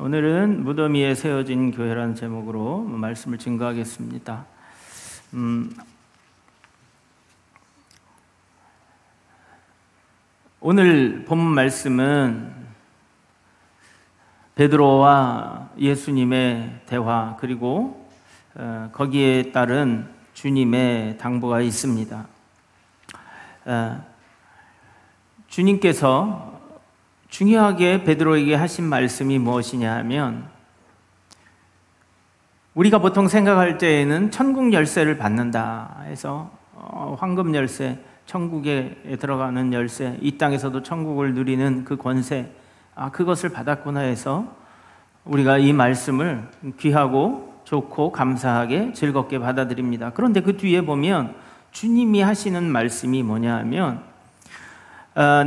오늘은 무덤 위에 세워진 교회라는 제목으로 말씀을 증거하겠습니다. 오늘 본 말씀은 베드로와 예수님의 대화, 그리고 거기에 따른 주님의 당부가 있습니다. 주님께서 중요하게 베드로에게 하신 말씀이 무엇이냐 하면, 우리가 보통 생각할 때에는 천국 열쇠를 받는다 해서 황금 열쇠, 천국에 들어가는 열쇠, 이 땅에서도 천국을 누리는 그 권세, 그것을 받았구나 해서 우리가 이 말씀을 귀하고 좋고 감사하게 즐겁게 받아들입니다. 그런데 그 뒤에 보면 주님이 하시는 말씀이 뭐냐 하면,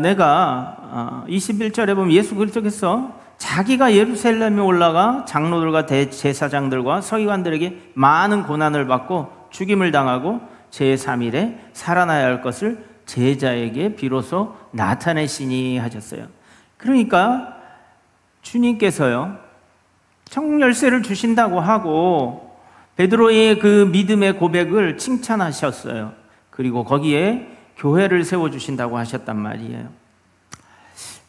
내가 21절에 보면 예수 그리스도께서 자기가 예루살렘에 올라가 장로들과 대제사장들과 서기관들에게 많은 고난을 받고 죽임을 당하고 제3일에 살아나야 할 것을 제자에게 비로소 나타내시니 하셨어요. 그러니까 주님께서요, 천국 열쇠를 주신다고 하고 베드로의 그 믿음의 고백을 칭찬하셨어요. 그리고 거기에 교회를 세워주신다고 하셨단 말이에요.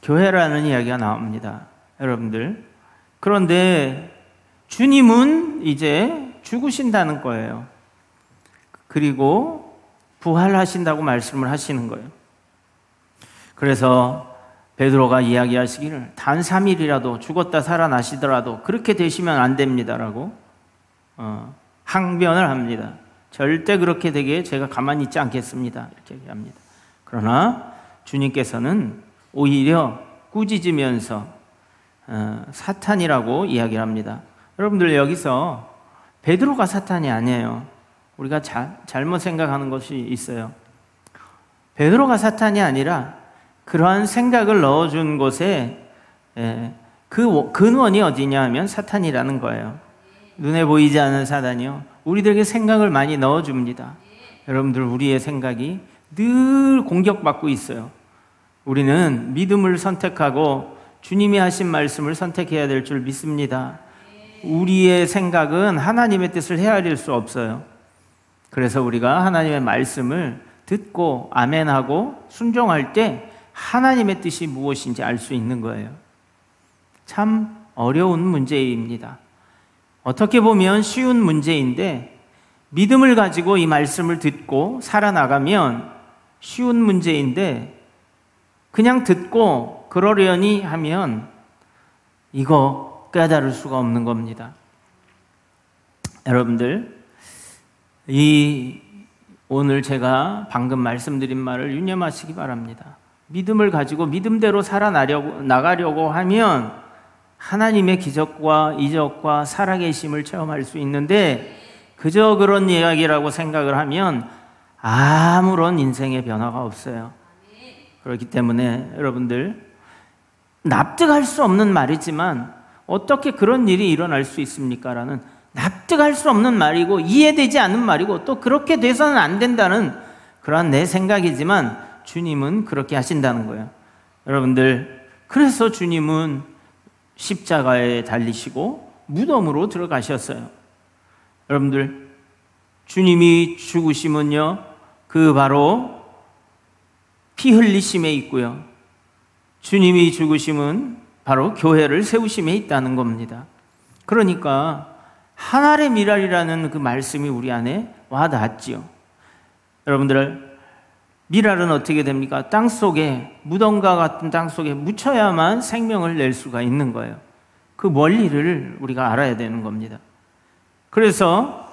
교회라는 이야기가 나옵니다, 여러분들. 그런데 주님은 이제 죽으신다는 거예요. 그리고 부활하신다고 말씀을 하시는 거예요. 그래서 베드로가 이야기하시기를 단 3일이라도 죽었다 살아나시더라도 그렇게 되시면 안 됩니다라고 항변을 합니다. 절대 그렇게 되게 제가 가만히 있지 않겠습니다, 이렇게 얘기합니다. 그러나 주님께서는 오히려 꾸짖으면서 사탄이라고 이야기를 합니다. 여러분들, 여기서 베드로가 사탄이 아니에요. 우리가 잘못 생각하는 것이 있어요. 베드로가 사탄이 아니라 그러한 생각을 넣어준 곳에 그 근원이 어디냐 하면 사탄이라는 거예요. 눈에 보이지 않는 사단이요, 우리들에게 생각을 많이 넣어줍니다. 여러분들, 우리의 생각이 늘 공격받고 있어요. 우리는 믿음을 선택하고 주님이 하신 말씀을 선택해야 될 줄 믿습니다. 우리의 생각은 하나님의 뜻을 헤아릴 수 없어요. 그래서 우리가 하나님의 말씀을 듣고 아멘하고 순종할 때 하나님의 뜻이 무엇인지 알 수 있는 거예요. 참 어려운 문제입니다. 어떻게 보면 쉬운 문제인데, 믿음을 가지고 이 말씀을 듣고 살아나가면 쉬운 문제인데, 그냥 듣고 그러려니 하면 이거 깨달을 수가 없는 겁니다. 여러분들, 오늘 제가 방금 말씀드린 말을 유념하시기 바랍니다. 믿음을 가지고 믿음대로 나가려고 하면 하나님의 기적과 이적과 살아계심을 체험할 수 있는데, 그저 그런 이야기라고 생각을 하면 아무런 인생의 변화가 없어요. 그렇기 때문에 여러분들, 납득할 수 없는 말이지만 어떻게 그런 일이 일어날 수 있습니까? 라는, 납득할 수 없는 말이고 이해되지 않는 말이고 또 그렇게 돼서는 안 된다는 그러한 내 생각이지만 주님은 그렇게 하신다는 거예요. 여러분들, 그래서 주님은 십자가에 달리시고 무덤으로 들어가셨어요. 여러분들, 주님이 죽으심은요, 그 바로 피 흘리심에 있고요, 주님이 죽으심은 바로 교회를 세우심에 있다는 겁니다. 그러니까 하늘의 미랄이라는 그 말씀이 우리 안에 와 닿았지요. 여러분들, 미랄은 어떻게 됩니까? 땅속에, 무덤과 같은 땅속에 묻혀야만 생명을 낼 수가 있는 거예요. 그 원리를 우리가 알아야 되는 겁니다. 그래서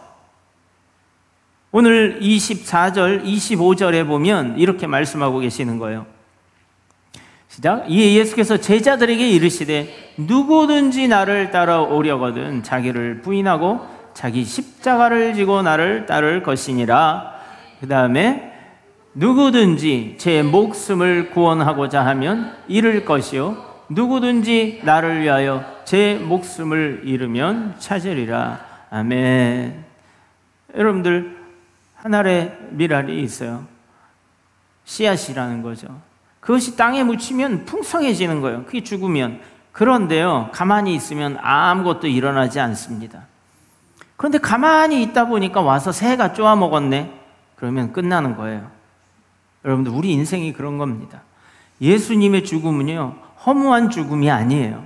오늘 24절, 25절에 보면 이렇게 말씀하고 계시는 거예요. 시작. 이에 예수께서 제자들에게 이르시되 누구든지 나를 따라오려거든 자기를 부인하고 자기 십자가를 지고 나를 따를 것이니라. 그 다음에 누구든지 제 목숨을 구원하고자 하면 잃을 것이요, 누구든지 나를 위하여 제 목숨을 잃으면 찾으리라. 아멘. 여러분들, 하늘의 미랄이 있어요. 씨앗이라는 거죠. 그것이 땅에 묻히면 풍성해지는 거예요. 그게 죽으면. 그런데요, 가만히 있으면 아무것도 일어나지 않습니다. 그런데 가만히 있다 보니까 와서 새가 쪼아 먹었네. 그러면 끝나는 거예요. 여러분들, 우리 인생이 그런 겁니다. 예수님의 죽음은요, 허무한 죽음이 아니에요.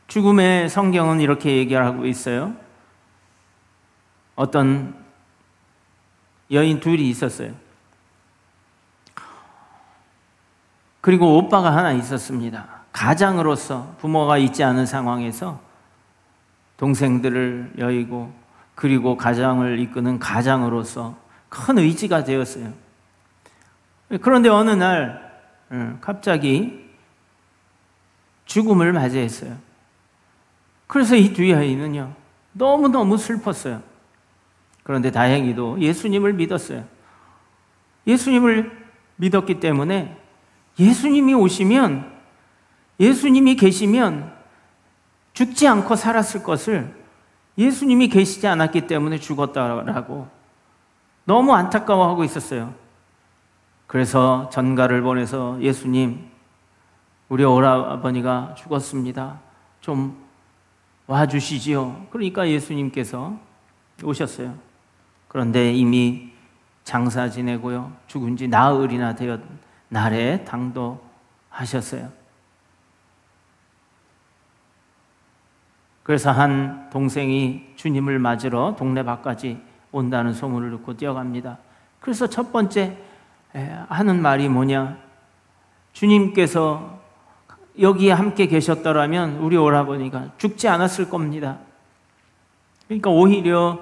죽음의 성경은 이렇게 얘기하고 있어요. 어떤 여인 둘이 있었어요. 그리고 오빠가 하나 있었습니다. 가장으로서 부모가 있지 않은 상황에서 동생들을 여의고 그리고 가장을 이끄는 가장으로서 큰 의지가 되었어요. 그런데 어느 날 갑자기 죽음을 맞이했어요. 그래서 이 두 여인은요, 너무너무 슬펐어요. 그런데 다행히도 예수님을 믿었어요. 예수님을 믿었기 때문에 예수님이 오시면, 예수님이 계시면 죽지 않고 살았을 것을 예수님이 계시지 않았기 때문에 죽었다라고 너무 안타까워하고 있었어요. 그래서 전가를 보내서 예수님, 우리 오라버니가 죽었습니다. 좀 와주시지요. 그러니까 예수님께서 오셨어요. 그런데 이미 장사 지내고요, 죽은 지 나흘이나 되었 날에 당도하셨어요. 그래서 한 동생이 주님을 맞으러 동네 밖까지 온다는 소문을 듣고 뛰어갑니다. 그래서 첫 번째 하는 말이 뭐냐? 주님께서 여기에 함께 계셨더라면 우리 오라버니가 죽지 않았을 겁니다. 그러니까 오히려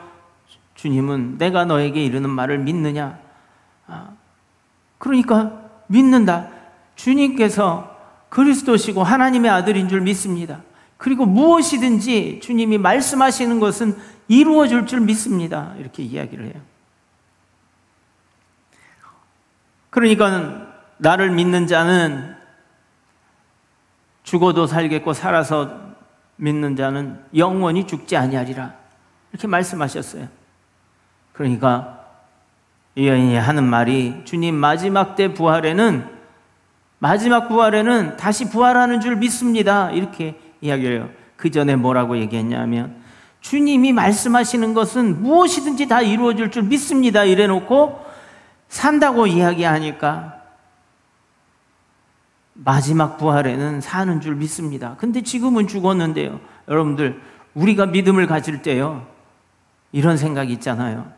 주님은 내가 너에게 이르는 말을 믿느냐? 그러니까 믿는다. 주님께서 그리스도시고 하나님의 아들인 줄 믿습니다. 그리고 무엇이든지 주님이 말씀하시는 것은 이루어질 줄 믿습니다. 이렇게 이야기를 해요. 그러니까 나를 믿는 자는 죽어도 살겠고 살아서 믿는 자는 영원히 죽지 아니하리라. 이렇게 말씀하셨어요. 그러니까 이 여인이 하는 말이, 주님 마지막 부활에는 다시 부활하는 줄 믿습니다. 이렇게 이야기해요. 그 전에 뭐라고 얘기했냐면, 주님이 말씀하시는 것은 무엇이든지 다 이루어질 줄 믿습니다. 이래놓고 산다고 이야기하니까 마지막 부활에는 사는 줄 믿습니다. 근데 지금은 죽었는데요. 여러분들, 우리가 믿음을 가질 때요, 이런 생각이 있잖아요.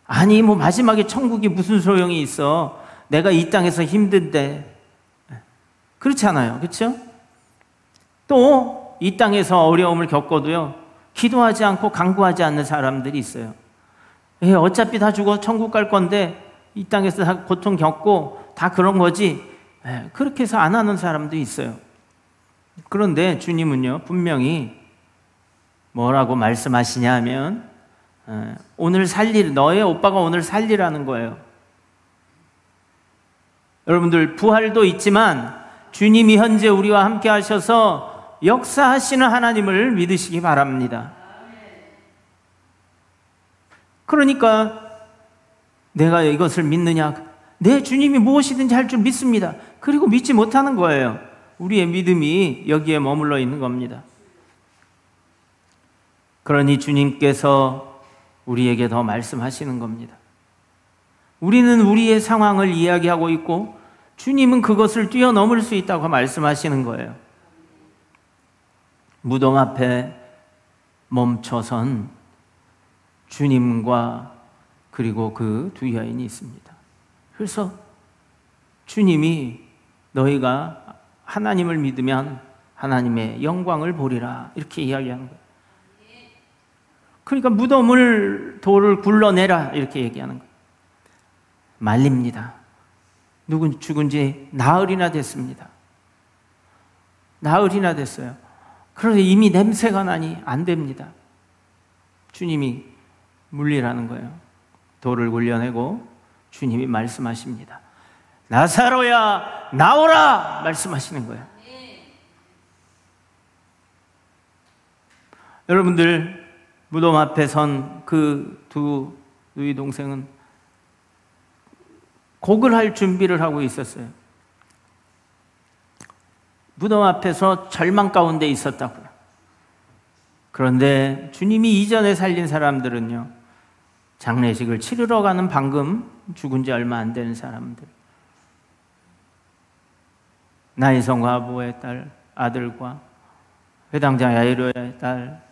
아니, 뭐 마지막에 천국이 무슨 소용이 있어. 내가 이 땅에서 힘든데. 그렇잖아요. 그렇죠? 또 이 땅에서 어려움을 겪어도요, 기도하지 않고 간구하지 않는 사람들이 있어요. 어차피 다 죽어 천국 갈 건데 이 땅에서 다 고통 겪고 다 그런 거지. 그렇게 해서 안 하는 사람도 있어요. 그런데 주님은요, 분명히 뭐라고 말씀하시냐 하면, 오늘 살릴, 너의 오빠가 오늘 살리라는 거예요. 여러분들, 부활도 있지만 주님이 현재 우리와 함께 하셔서 역사하시는 하나님을 믿으시기 바랍니다. 그러니까 내가 이것을 믿느냐? 내 주님이 무엇이든지 할 줄 믿습니다. 그리고 믿지 못하는 거예요. 우리의 믿음이 여기에 머물러 있는 겁니다. 그러니 주님께서 우리에게 더 말씀하시는 겁니다. 우리는 우리의 상황을 이야기하고 있고 주님은 그것을 뛰어넘을 수 있다고 말씀하시는 거예요. 무덤 앞에 멈춰선 주님과 그리고 그 두 여인이 있습니다. 그래서 주님이 너희가 하나님을 믿으면 하나님의 영광을 보리라, 이렇게 이야기하는 거예요. 그러니까 무덤을, 돌을 굴러내라, 이렇게 얘기하는 거예요. 말립니다. 누군 죽은 지 나흘이나 됐습니다. 나흘이나 됐어요. 그런데 이미 냄새가 나니 안 됩니다. 주님이 물리라는 거예요. 돌을 굴려내고 주님이 말씀하십니다. 나사로야, 나오라! 말씀하시는 거예요. 여러분들, 무덤 앞에 선 그 두 누이 동생은 곡을 할 준비를 하고 있었어요. 무덤 앞에서 절망 가운데 있었다고요. 그런데 주님이 이전에 살린 사람들은요, 장례식을 치르러 가는 방금 죽은 지 얼마 안 되는 사람들, 나이성 과부의 딸 아들과 회당장 야이로의 딸,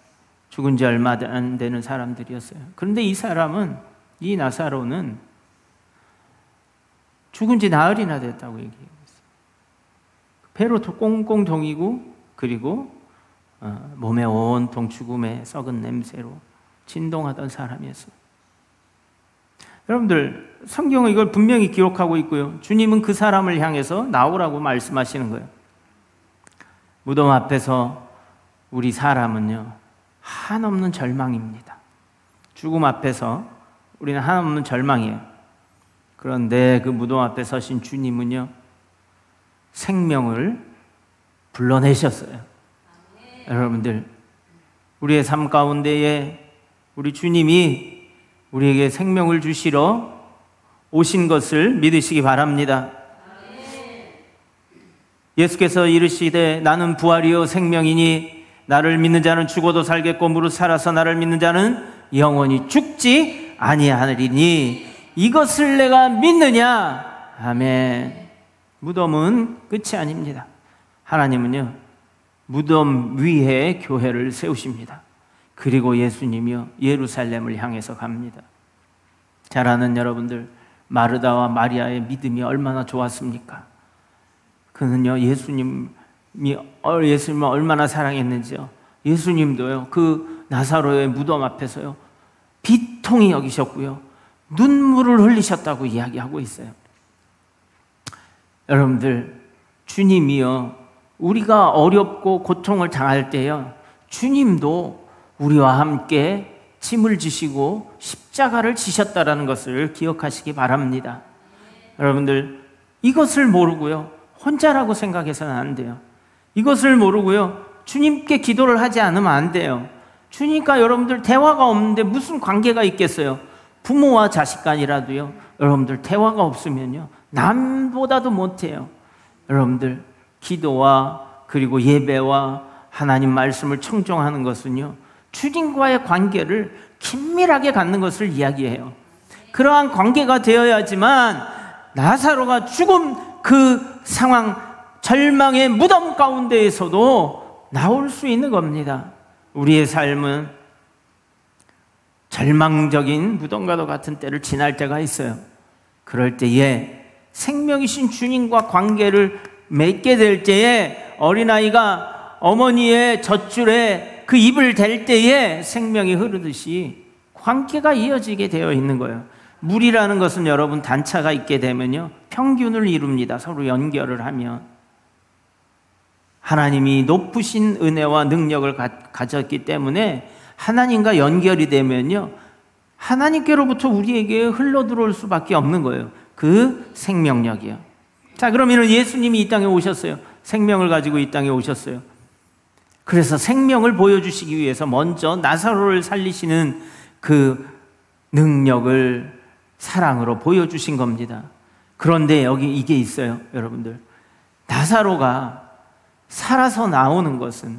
죽은 지 얼마 안 되는 사람들이었어요. 그런데 이 사람은, 이 나사로는 죽은 지 나흘이나 됐다고 얘기해요. 배로 꽁꽁 동이고, 그리고 몸에 온통 죽음의 썩은 냄새로 진동하던 사람이었어요. 여러분들, 성경은 이걸 분명히 기록하고 있고요, 주님은 그 사람을 향해서 나오라고 말씀하시는 거예요. 무덤 앞에서 우리 사람은요, 한없는 절망입니다. 죽음 앞에서 우리는 한없는 절망이에요. 그런데 그 무덤 앞에 서신 주님은요, 생명을 불러내셨어요. 여러분들, 우리의 삶 가운데에 우리 주님이 우리에게 생명을 주시러 오신 것을 믿으시기 바랍니다. 예수께서 이르시되 나는 부활이요 생명이니 나를 믿는 자는 죽어도 살겠고 무릇 살아서 나를 믿는 자는 영원히 죽지 아니하리니 이것을 내가 믿느냐? 아멘. 무덤은 끝이 아닙니다. 하나님은요, 무덤 위에 교회를 세우십니다. 그리고 예수님이요, 예루살렘을 향해서 갑니다. 잘 아는 여러분들, 마르다와 마리아의 믿음이 얼마나 좋았습니까? 그는요, 예수님을 얼마나 사랑했는지요. 예수님도요, 그 나사로의 무덤 앞에서요, 비통히 여기셨고요, 눈물을 흘리셨다고 이야기하고 있어요. 여러분들, 주님이요, 우리가 어렵고 고통을 당할 때요, 주님도 우리와 함께 짐을 지시고 십자가를 지셨다라는 것을 기억하시기 바랍니다. 여러분들, 이것을 모르고요, 혼자라고 생각해서는 안 돼요. 이것을 모르고요, 주님께 기도를 하지 않으면 안 돼요. 주님과 여러분들 대화가 없는데 무슨 관계가 있겠어요? 부모와 자식 간이라도요, 여러분들 대화가 없으면요, 남보다도 못해요. 여러분들, 기도와 그리고 예배와 하나님 말씀을 청종하는 것은요, 주님과의 관계를 긴밀하게 갖는 것을 이야기해요. 그러한 관계가 되어야지만 나사로가 죽음 그 상황, 절망의 무덤 가운데에서도 나올 수 있는 겁니다. 우리의 삶은 절망적인 무덤과도 같은 때를 지날 때가 있어요. 그럴 때에 생명이신 주님과 관계를 맺게 될 때에, 어린아이가 어머니의 젖줄에 그 입을 댈 때에 생명이 흐르듯이 관계가 이어지게 되어 있는 거예요. 물이라는 것은 여러분, 단차가 있게 되면요, 평균을 이룹니다. 서로 연결을 하면. 하나님이 높으신 은혜와 능력을 가졌기 때문에 하나님과 연결이 되면요, 하나님께로부터 우리에게 흘러 들어올 수밖에 없는 거예요. 그 생명력이요. 자, 그러면 예수님이 이 땅에 오셨어요. 생명을 가지고 이 땅에 오셨어요. 그래서 생명을 보여주시기 위해서 먼저 나사로를 살리시는 그 능력을 사랑으로 보여주신 겁니다. 그런데 여기 이게 있어요, 여러분들. 나사로가 살아서 나오는 것은,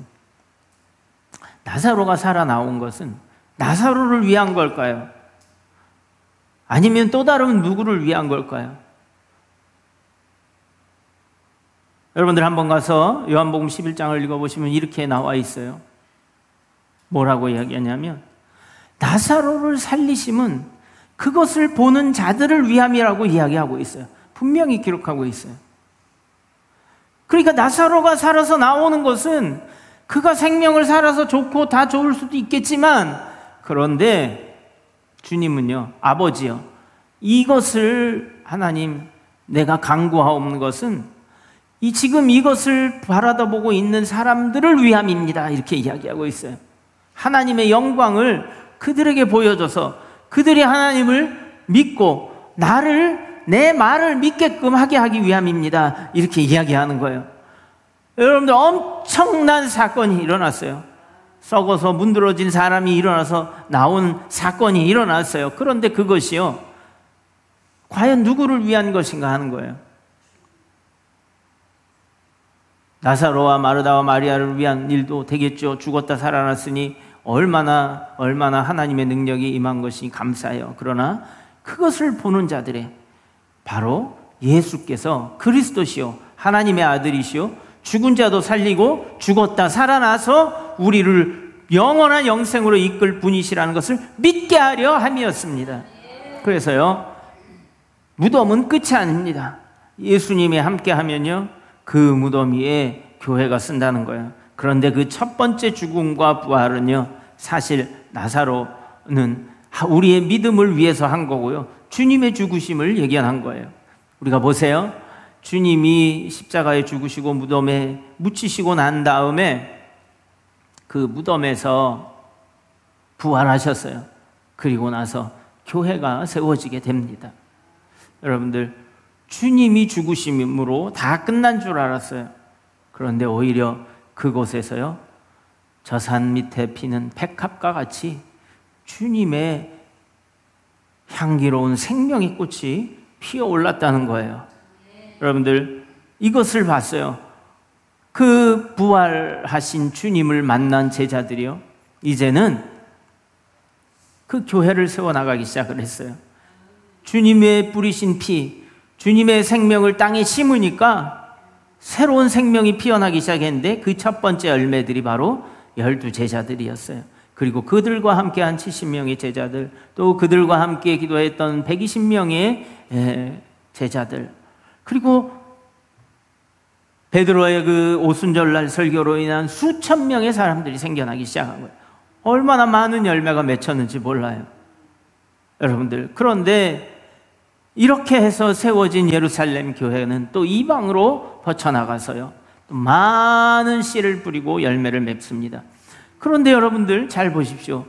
나사로가 살아 나온 것은 나사로를 위한 걸까요? 아니면 또 다른 누구를 위한 걸까요? 여러분들 한번 가서 요한복음 11장을 읽어보시면 이렇게 나와 있어요. 뭐라고 이야기하냐면, 나사로를 살리심은 그것을 보는 자들을 위함이라고 이야기하고 있어요. 분명히 기록하고 있어요. 그러니까 나사로가 살아서 나오는 것은 그가 생명을 살아서 좋고 다 좋을 수도 있겠지만, 그런데 주님은요, 아버지요, 이것을 하나님, 내가 간구하옵는 것은 지금 이것을 바라다보고 있는 사람들을 위함입니다. 이렇게 이야기하고 있어요. 하나님의 영광을 그들에게 보여줘서 그들이 하나님을 믿고 내 말을 믿게끔 하게 하기 위함입니다. 이렇게 이야기하는 거예요. 여러분들, 엄청난 사건이 일어났어요. 썩어서 문드러진 사람이 일어나서 나온 사건이 일어났어요. 그런데 그것이요, 과연 누구를 위한 것인가 하는 거예요. 나사로와 마르다와 마리아를 위한 일도 되겠죠. 죽었다 살아났으니 얼마나 하나님의 능력이 임한 것이 감사해요. 그러나 그것을 보는 자들의 바로 예수께서 그리스도시요 하나님의 아들이시요 죽은 자도 살리고 죽었다 살아나서 우리를 영원한 영생으로 이끌 분이시라는 것을 믿게 하려 함이었습니다. 그래서요, 무덤은 끝이 아닙니다. 예수님이 함께 하면요, 그 무덤 위에 교회가 쓴다는 거예요. 그런데 그 첫 번째 죽음과 부활은요, 사실 나사로는 우리의 믿음을 위해서 한 거고요, 주님의 죽으심을 예견한 거예요. 우리가 보세요. 주님이 십자가에 죽으시고 무덤에 묻히시고 난 다음에 그 무덤에서 부활하셨어요. 그리고 나서 교회가 세워지게 됩니다. 여러분들, 주님이 죽으심으로 다 끝난 줄 알았어요. 그런데 오히려 그곳에서요, 저 산 밑에 피는 백합과 같이 주님의 향기로운 생명의 꽃이 피어올랐다는 거예요. 여러분들, 이것을 봤어요. 그 부활하신 주님을 만난 제자들이요, 이제는 그 교회를 세워나가기 시작을 했어요. 주님의 뿌리신 피, 주님의 생명을 땅에 심으니까 새로운 생명이 피어나기 시작했는데 그 첫 번째 열매들이 바로 12 제자들이었어요. 그리고 그들과 함께한 70명의 제자들, 또 그들과 함께 기도했던 120명의 제자들, 그리고 베드로의 그 오순절날 설교로 인한 수천 명의 사람들이 생겨나기 시작한 거예요. 얼마나 많은 열매가 맺혔는지 몰라요, 여러분들. 그런데 이렇게 해서 세워진 예루살렘 교회는 또 이방으로 퍼쳐나가서요, 또 많은 씨를 뿌리고 열매를 맺습니다. 그런데 여러분들 잘 보십시오.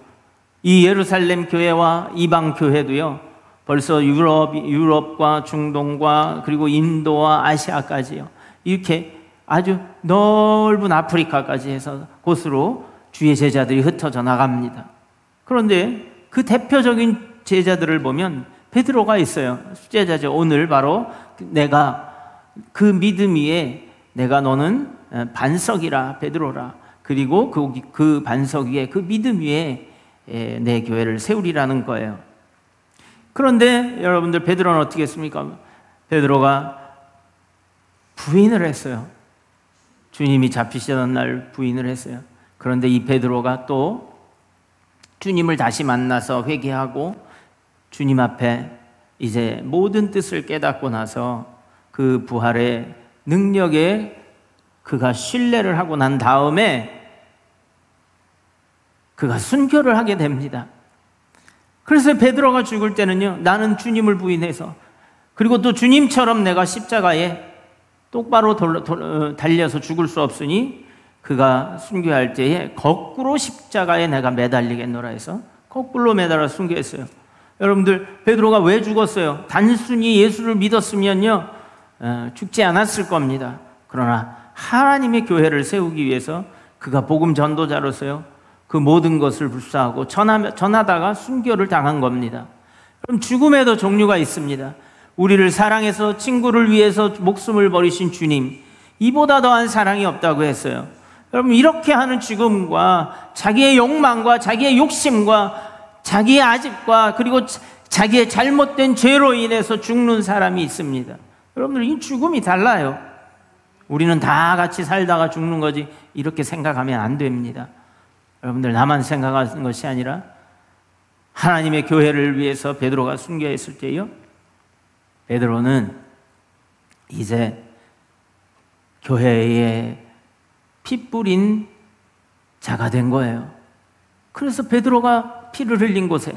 이 예루살렘 교회와 이방 교회도요, 벌써 유럽과 중동과 그리고 인도와 아시아까지요, 이렇게 아주 넓은 아프리카까지 해서 곳으로 주의 제자들이 흩어져 나갑니다. 그런데 그 대표적인 제자들을 보면 베드로가 있어요. 수제자죠. 오늘 바로 내가 그 믿음 위에 내가 너는 반석이라, 베드로라. 그리고 그 반석 위에, 그 믿음 위에 내 교회를 세우리라는 거예요. 그런데 여러분들, 베드로는 어떻게 했습니까? 베드로가 부인을 했어요. 주님이 잡히시던 날 부인을 했어요. 그런데 이 베드로가 또 주님을 다시 만나서 회개하고 주님 앞에 이제 모든 뜻을 깨닫고 나서 그 부활의 능력에 그가 신뢰를 하고 난 다음에 그가 순교를 하게 됩니다. 그래서 베드로가 죽을 때는요, 나는 주님을 부인해서, 그리고 또 주님처럼 내가 십자가에 똑바로 달려서 죽을 수 없으니 그가 순교할 때에 거꾸로 십자가에 내가 매달리겠노라 해서 거꾸로 매달아 순교했어요. 여러분들, 베드로가 왜 죽었어요? 단순히 예수를 믿었으면요, 죽지 않았을 겁니다. 그러나 하나님의 교회를 세우기 위해서 그가 복음 전도자로서요, 그 모든 것을 불사하고 전하다가 순교를 당한 겁니다. 그럼 죽음에도 종류가 있습니다. 우리를 사랑해서 친구를 위해서 목숨을 버리신 주님, 이보다 더한 사랑이 없다고 했어요. 여러분, 이렇게 하는 죽음과 자기의 욕망과 자기의 욕심과 자기의 아집과 그리고 자기의 잘못된 죄로 인해서 죽는 사람이 있습니다. 여러분들, 이 죽음이 달라요. 우리는 다 같이 살다가 죽는 거지 이렇게 생각하면 안 됩니다. 여러분들, 나만 생각하는 것이 아니라 하나님의 교회를 위해서 베드로가 순교했을 때요, 베드로는 이제 교회에 피 뿌린 자가 된 거예요. 그래서 베드로가 피를 흘린 곳에,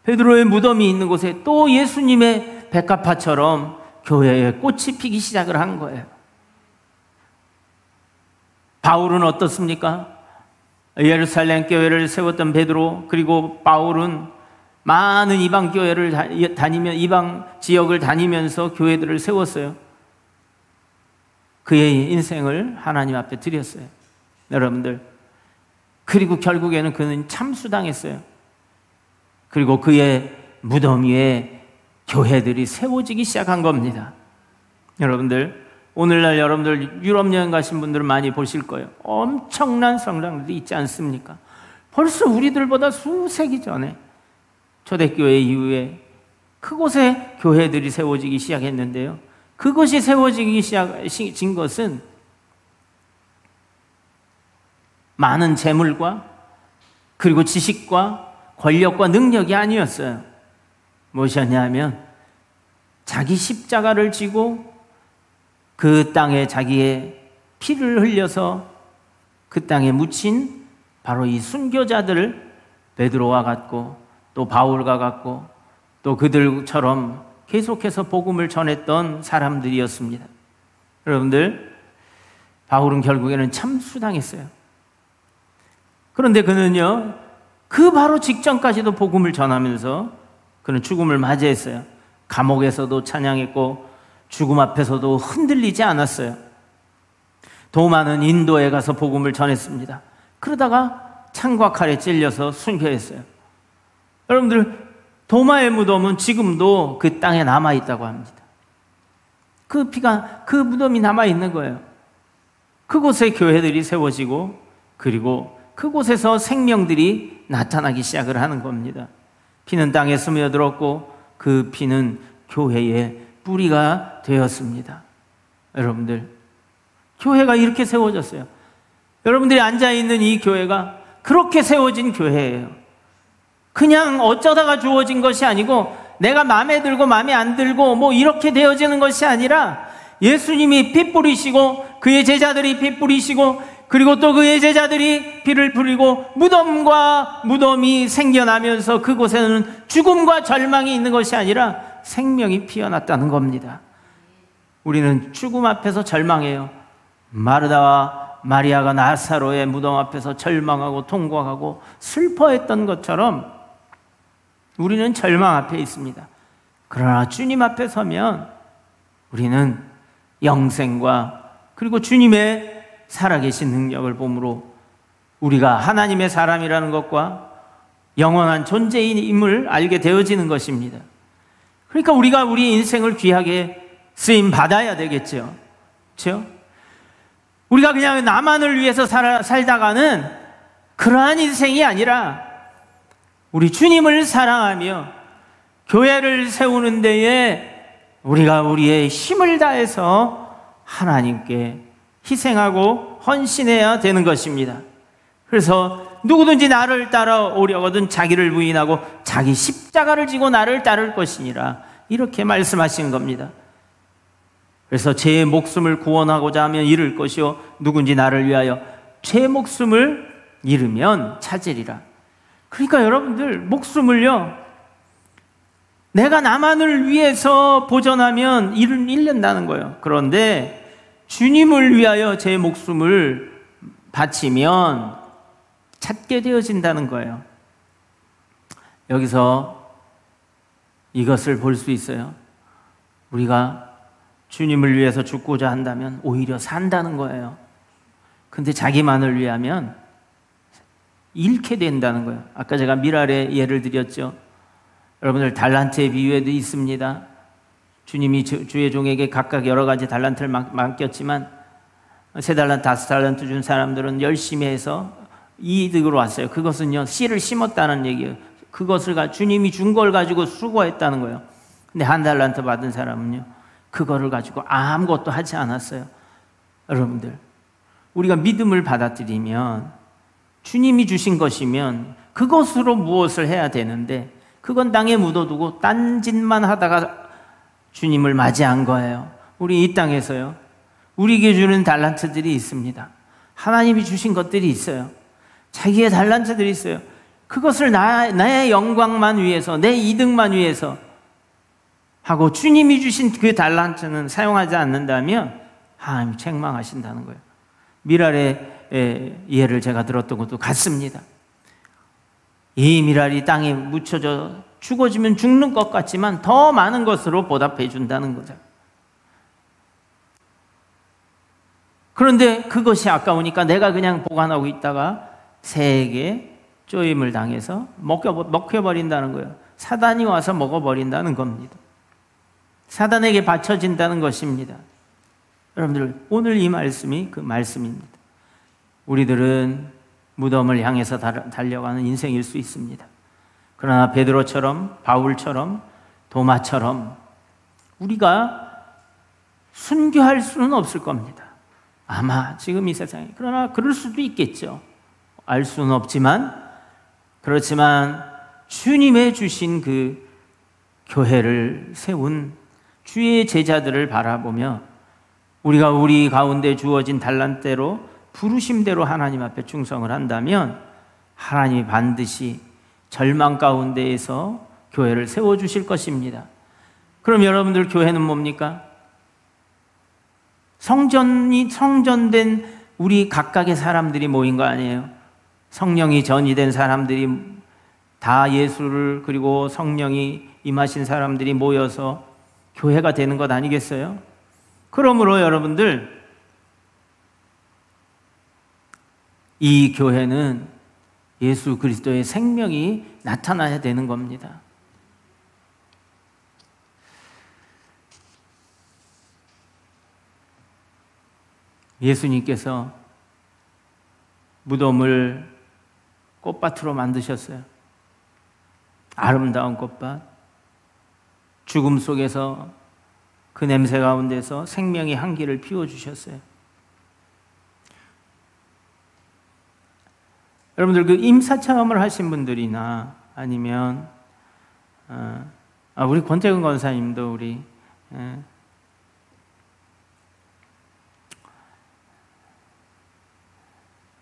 베드로의 무덤이 있는 곳에 또 예수님의 백합화처럼 교회에 꽃이 피기 시작을 한 거예요. 바울은 어떻습니까? 예루살렘 교회를 세웠던 베드로, 그리고 바울은 많은 이방 교회를 다니며 이방 지역을 다니면서 교회들을 세웠어요. 그의 인생을 하나님 앞에 드렸어요, 여러분들. 그리고 결국에는 그는 참수당했어요. 그리고 그의 무덤 위에 교회들이 세워지기 시작한 겁니다. 여러분들, 오늘날 여러분들 유럽 여행 가신 분들은 많이 보실 거예요. 엄청난 성당들이 있지 않습니까? 벌써 우리들보다 수세기 전에 초대교회 이후에 그곳에 교회들이 세워지기 시작했는데요. 그것이 세워지기 시작진 것은 많은 재물과 그리고 지식과 권력과 능력이 아니었어요. 무엇이었냐면 자기 십자가를 지고 그 땅에 자기의 피를 흘려서 그 땅에 묻힌 바로 이 순교자들, 베드로와 같고 또 바울과 같고 또 그들처럼 계속해서 복음을 전했던 사람들이었습니다. 여러분들, 바울은 결국에는 참수당했어요. 그런데 그는요, 그 바로 직전까지도 복음을 전하면서 그는 죽음을 맞이했어요. 감옥에서도 찬양했고 죽음 앞에서도 흔들리지 않았어요. 도마는 인도에 가서 복음을 전했습니다. 그러다가 창과 칼에 찔려서 순교했어요. 여러분들, 도마의 무덤은 지금도 그 땅에 남아있다고 합니다. 그 피가, 그 무덤이 남아있는 거예요. 그곳에 교회들이 세워지고 그리고 그곳에서 생명들이 나타나기 시작을 하는 겁니다. 피는 땅에 스며들었고 그 피는 교회의 뿌리가 되었습니다. 여러분들, 교회가 이렇게 세워졌어요. 여러분들이 앉아있는 이 교회가 그렇게 세워진 교회예요. 그냥 어쩌다가 주어진 것이 아니고 내가 마음에 들고 마음에 안 들고 뭐 이렇게 되어지는 것이 아니라 예수님이 피 뿌리시고 그의 제자들이 피 뿌리시고 그리고 또 그의 제자들이 피를 뿌리고 무덤과 무덤이 생겨나면서 그곳에는 죽음과 절망이 있는 것이 아니라 생명이 피어났다는 겁니다. 우리는 죽음 앞에서 절망해요. 마르다와 마리아가 나사로의 무덤 앞에서 절망하고 통곡하고 슬퍼했던 것처럼 우리는 절망 앞에 있습니다. 그러나 주님 앞에 서면 우리는 영생과 그리고 주님의 살아계신 능력을 보므로 우리가 하나님의 사람이라는 것과 영원한 존재임을 알게 되어지는 것입니다. 그러니까 우리가 우리 인생을 귀하게 쓰임 받아야 되겠죠. 그렇죠? 우리가 그냥 나만을 위해서 살다가는 그러한 인생이 아니라 우리 주님을 사랑하며 교회를 세우는 데에 우리가 우리의 힘을 다해서 하나님께 희생하고 헌신해야 되는 것입니다. 그래서 누구든지 나를 따라오려거든 자기를 부인하고 자기 십자가를 지고 나를 따를 것이니라, 이렇게 말씀하신 겁니다. 그래서 제 목숨을 구원하고자 하면 잃을 것이요 누군지 나를 위하여 제 목숨을 잃으면 찾으리라. 그러니까 여러분들, 목숨을요, 내가 나만을 위해서 보존하면 잃는다는 거예요. 그런데 주님을 위하여 제 목숨을 바치면 찾게 되어진다는 거예요. 여기서 이것을 볼 수 있어요. 우리가 주님을 위해서 죽고자 한다면 오히려 산다는 거예요. 근데 자기만을 위하면 잃게 된다는 거예요. 아까 제가 미랄의 예를 드렸죠. 여러분들, 달란트의 비유에도 있습니다. 주님이 주의 종에게 각각 여러 가지 달란트를 맡겼지만 3달란트, 5달란트 준 사람들은 열심히 해서 이득으로 왔어요. 그것은요, 씨를 심었다는 얘기예요. 그것을 주님이 준 걸 가지고 수고했다는 거예요. 근데 1달란트 받은 사람은요, 그거를 가지고 아무것도 하지 않았어요. 여러분들, 우리가 믿음을 받아들이면, 주님이 주신 것이면 그것으로 무엇을 해야 되는데 그건 땅에 묻어두고 딴짓만 하다가 주님을 맞이한 거예요. 우리 이 땅에서요, 우리에게 주는 달란트들이 있습니다. 하나님이 주신 것들이 있어요. 자기의 달란트들이 있어요. 그것을 나의 영광만 위해서, 내 이득만 위해서 하고 주님이 주신 그 달란트는 사용하지 않는다면 하나님이 책망하신다는 거예요. 미랄의 예를 제가 들었던 것도 같습니다. 이 미랄이 땅에 묻혀져 죽어지면 죽는 것 같지만 더 많은 것으로 보답해 준다는 거죠. 그런데 그것이 아까우니까 내가 그냥 보관하고 있다가 새에게 쪼임을 당해서 먹혀버린다는 거예요. 사단이 와서 먹어버린다는 겁니다. 사단에게 바쳐진다는 것입니다. 여러분들, 오늘 이 말씀이 그 말씀입니다. 우리들은 무덤을 향해서 달려가는 인생일 수 있습니다. 그러나 베드로처럼, 바울처럼, 도마처럼 우리가 순교할 수는 없을 겁니다. 아마 지금 이 세상에. 그러나 그럴 수도 있겠죠. 알 수는 없지만, 그렇지만 주님의 주신 그 교회를 세운 주의 제자들을 바라보며 우리가 우리 가운데 주어진 달란트대로, 부르심대로 하나님 앞에 충성을 한다면 하나님이 반드시 절망 가운데에서 교회를 세워주실 것입니다. 그럼 여러분들, 교회는 뭡니까? 성전된 우리 각각의 사람들이 모인 거 아니에요? 성령이 전이된 사람들이 다 예수를, 그리고 성령이 임하신 사람들이 모여서 교회가 되는 것 아니겠어요? 그러므로 여러분들, 이 교회는 예수 그리스도의 생명이 나타나야 되는 겁니다. 예수님께서 무덤을 꽃밭으로 만드셨어요. 아름다운 꽃밭. 죽음 속에서, 그 냄새 가운데서 생명의 향기를 피워주셨어요. 여러분들, 그 임사 체험을 하신 분들이나 아니면 우리 권태근 권사님도 우리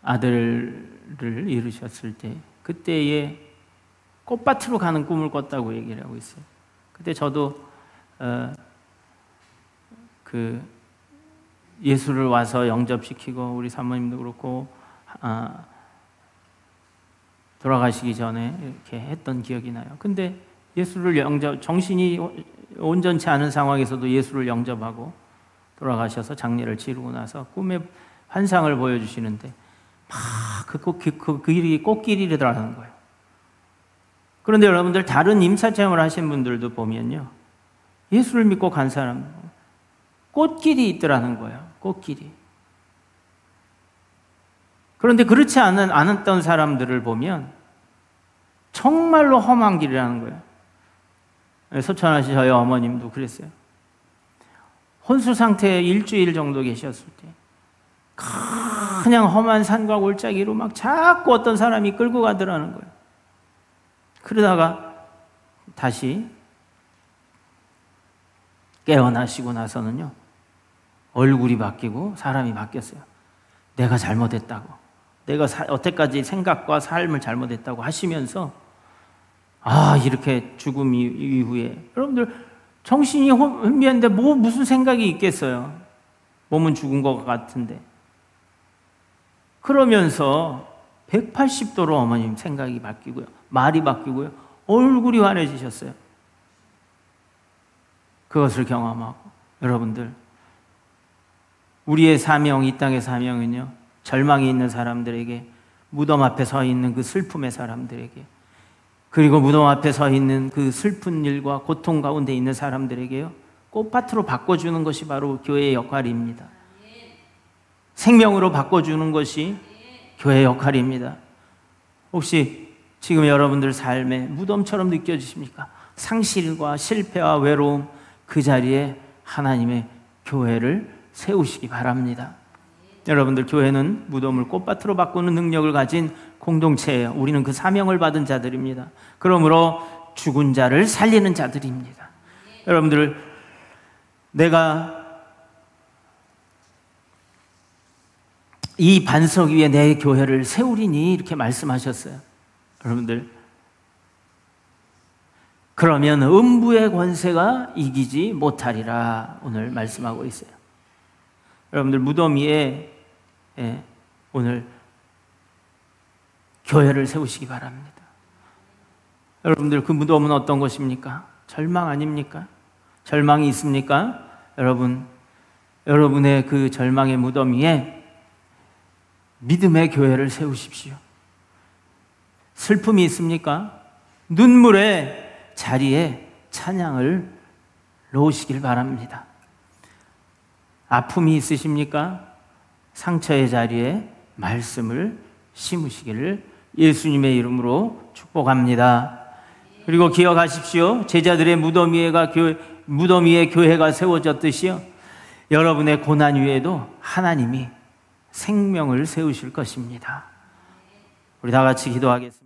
아들을 이루셨을 때 그때에 꽃밭으로 가는 꿈을 꿨다고 얘기를 하고 있어요. 그때 저도 그 예수를 와서 영접시키고, 우리 사모님도 그렇고 돌아가시기 전에 이렇게 했던 기억이 나요. 근데 예수를 정신이 온전치 않은 상황에서도 예수를 영접하고 돌아가셔서 장례를 치르고 나서 꿈의 환상을 보여주시는데 막 그 길이 꽃길이라는 거예요. 그런데 여러분들, 다른 임사체험을 하신 분들도 보면요, 예수를 믿고 간 사람 꽃길이 있더라는 거예요. 꽃길이. 그런데 그렇지 않았던 사람들을 보면 정말로 험한 길이라는 거예요. 서천하시 저희 어머님도 그랬어요. 혼수 상태에 일주일 정도 계셨을 때 그냥 험한 산과 골짜기로 막 자꾸 어떤 사람이 끌고 가더라는 거예요. 그러다가 다시 깨어나시고 나서는요, 얼굴이 바뀌고 사람이 바뀌었어요. 내가 잘못했다고, 내가 여태까지 생각과 삶을 잘못했다고 하시면서 이렇게 죽음 이후에 여러분들, 정신이 혼미한데 무슨 생각이 있겠어요? 몸은 죽은 것 같은데. 그러면서 180도로 어머님 생각이 바뀌고요, 말이 바뀌고요, 얼굴이 환해지셨어요. 그것을 경험하고, 여러분들, 우리의 사명, 이 땅의 사명은요, 절망이 있는 사람들에게, 무덤 앞에 서 있는 그 슬픔의 사람들에게, 그리고 무덤 앞에 서 있는 그 슬픈 일과 고통 가운데 있는 사람들에게요, 꽃밭으로 바꿔주는 것이 바로 교회의 역할입니다. 생명으로 바꿔주는 것이 교회의 역할입니다. 혹시 지금 여러분들 삶에 무덤처럼 느껴지십니까? 상실과 실패와 외로움, 그 자리에 하나님의 교회를 세우시기 바랍니다. 여러분들, 교회는 무덤을 꽃밭으로 바꾸는 능력을 가진 공동체예요. 우리는 그 사명을 받은 자들입니다. 그러므로 죽은 자를 살리는 자들입니다. 여러분들, 내가 이 반석 위에 내 교회를 세우리니 이렇게 말씀하셨어요. 여러분들, 그러면 음부의 권세가 이기지 못하리라 오늘 말씀하고 있어요. 여러분들, 무덤 위에 오늘 교회를 세우시기 바랍니다. 여러분들, 그 무덤은 어떤 것입니까? 절망 아닙니까? 절망이 있습니까? 여러분의 그 절망의 무덤 위에 믿음의 교회를 세우십시오. 슬픔이 있습니까? 눈물의 자리에 찬양을 놓으시길 바랍니다. 아픔이 있으십니까? 상처의 자리에 말씀을 심으시기를 예수님의 이름으로 축복합니다. 그리고 기억하십시오. 제자들의 무덤 위에 교회가 세워졌듯이요, 여러분의 고난 위에도 하나님이 생명을 세우실 것입니다. 우리 다 같이 기도하겠습니다.